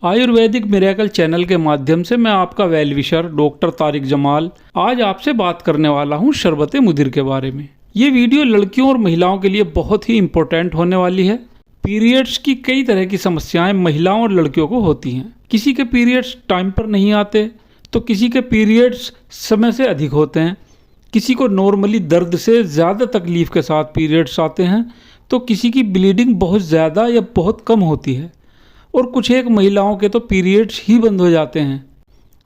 Ayurvedic miracle channel के माध्यम से मैं आपका well wisher doctor Tariq Jamal आज आपसे बात करने वाला हूं शरबत मुदिर के बारे में। ये वीडियो लड़कियों और महिलाओं के लिए बहुत ही इम्पोर्टेंट होने वाली है। पीरियड्स की कई तरह की समस्याएं महिलाओं और लड़कियों को होती हैं। किसी के पीरियड्स टाइम पर नहीं आते तो किसी के पीरियड्स समय से अधिक होते हैं। किसी को नॉर्मली दर्द से ज़्यादा तकलीफ़ के साथ पीरियड्स आते हैं तो किसी की ब्लीडिंग बहुत ज़्यादा या बहुत कम होती है और कुछ एक महिलाओं के तो पीरियड्स ही बंद हो जाते हैं।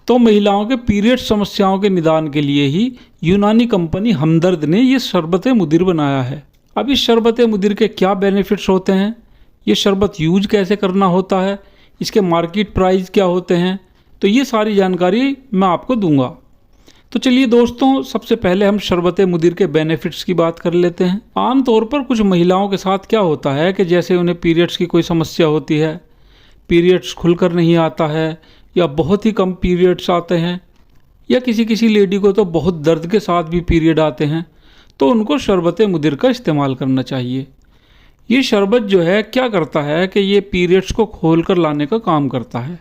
तो महिलाओं के पीरियड समस्याओं के निदान के लिए ही यूनानी कंपनी हमदर्द ने ये शरबत मुदिर बनाया है। अब इस शरबत मुदिर के क्या बेनिफिट्स होते हैं, ये शरबत यूज कैसे करना होता है, इसके मार्केट प्राइस क्या होते हैं, तो ये सारी जानकारी मैं आपको दूंगा। तो चलिए दोस्तों, सबसे पहले हम शरबत मुदिर के बेनिफिट्स की बात कर लेते हैं। आमतौर पर कुछ महिलाओं के साथ क्या होता है कि जैसे उन्हें पीरियड्स की कोई समस्या होती है, पीरियड्स खुलकर नहीं आता है या बहुत ही कम पीरियड्स आते हैं, या किसी लेडी को तो बहुत दर्द के साथ भी पीरियड आते हैं, तो उनको शरबत मुदिर का इस्तेमाल करना चाहिए। ये शरबत जो है क्या करता है कि ये पीरियड्स को खोल कर लाने का काम करता है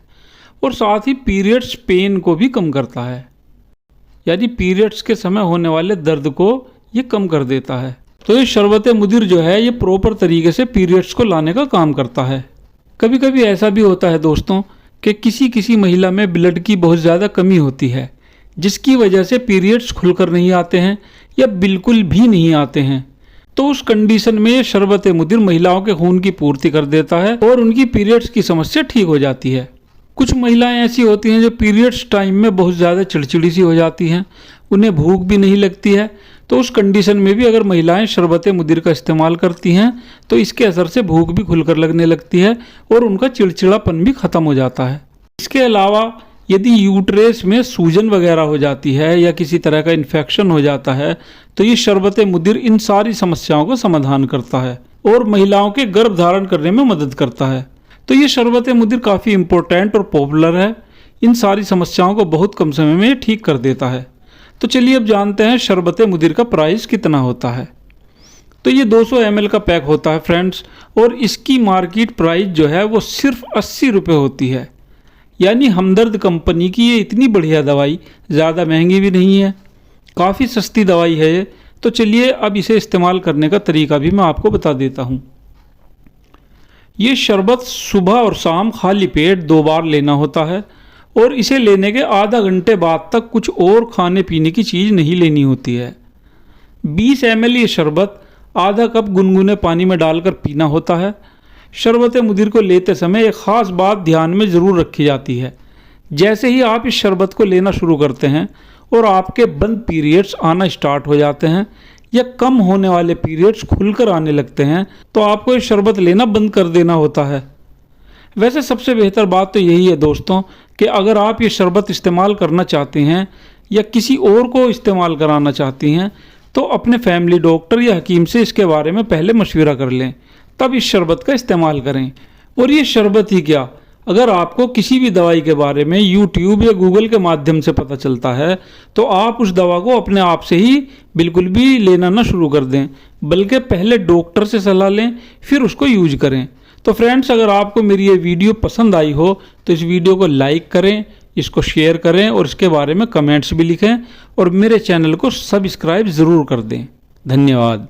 और साथ ही पीरियड्स पेन को भी कम करता है, यानी पीरियड्स के समय होने वाले दर्द को ये कम कर देता है। तो ये शरबत मुदिर जो है ये प्रॉपर तरीके से पीरियड्स को लाने का काम करता है। कभी कभी ऐसा भी होता है दोस्तों कि किसी महिला में ब्लड की बहुत ज़्यादा कमी होती है, जिसकी वजह से पीरियड्स खुलकर नहीं आते हैं या बिल्कुल भी नहीं आते हैं। तो उस कंडीशन में शरबत मुदिर महिलाओं के खून की पूर्ति कर देता है और उनकी पीरियड्स की समस्या ठीक हो जाती है। कुछ महिलाएं ऐसी होती हैं जो पीरियड्स टाइम में बहुत ज़्यादा चिड़चिड़ी सी हो जाती हैं, उन्हें भूख भी नहीं लगती है। तो उस कंडीशन में भी अगर महिलाएं शरबत मुदिर का इस्तेमाल करती हैं तो इसके असर से भूख भी खुलकर लगने लगती है और उनका चिड़चिड़ापन भी ख़त्म हो जाता है। इसके अलावा यदि यूट्रेस में सूजन वगैरह हो जाती है या किसी तरह का इन्फेक्शन हो जाता है तो ये शरबत मुदिर इन सारी समस्याओं का समाधान करता है और महिलाओं के गर्भ धारण करने में मदद करता है। तो ये शरबत मुदिर काफ़ी इम्पोर्टेंट और पॉपुलर है, इन सारी समस्याओं को बहुत कम समय में ठीक कर देता है। तो चलिए अब जानते हैं शरबत मुदिर का प्राइस कितना होता है। तो ये 200 ml का पैक होता है फ्रेंड्स, और इसकी मार्केट प्राइस जो है वो सिर्फ 80 रुपये होती है। यानी हमदर्द कंपनी की ये इतनी बढ़िया दवाई ज़्यादा महंगी भी नहीं है, काफ़ी सस्ती दवाई है ये। तो चलिए अब इसे इस्तेमाल करने का तरीका भी मैं आपको बता देता हूँ। ये शरबत सुबह और शाम खाली पेट 2 बार लेना होता है और इसे लेने के आधा घंटे बाद तक कुछ और खाने पीने की चीज़ नहीं लेनी होती है। 20 ml ये शरबत आधा कप गुनगुने पानी में डालकर पीना होता है। शरबत मुदिर को लेते समय एक ख़ास बात ध्यान में ज़रूर रखी जाती है। जैसे ही आप इस शरबत को लेना शुरू करते हैं और आपके बंद पीरियड्स आना स्टार्ट हो जाते हैं या कम होने वाले पीरियड्स खुलकर आने लगते हैं तो आपको ये शरबत लेना बंद कर देना होता है। वैसे सबसे बेहतर बात तो यही है दोस्तों कि अगर आप ये शरबत इस्तेमाल करना चाहते हैं या किसी और को इस्तेमाल कराना चाहती हैं तो अपने फैमिली डॉक्टर या हकीम से इसके बारे में पहले मशवरा कर लें, तब इस शरबत का इस्तेमाल करें। और ये शरबत ही क्या, अगर आपको किसी भी दवाई के बारे में यूट्यूब या गूगल के माध्यम से पता चलता है तो आप उस दवा को अपने आप से ही बिल्कुल भी लेना ना शुरू कर दें, बल्कि पहले डॉक्टर से सलाह लें फिर उसको यूज करें। तो फ्रेंड्स, अगर आपको मेरी ये वीडियो पसंद आई हो तो इस वीडियो को लाइक करें, इसको शेयर करें और इसके बारे में कमेंट्स भी लिखें और मेरे चैनल को सब्सक्राइब ज़रूर कर दें। धन्यवाद।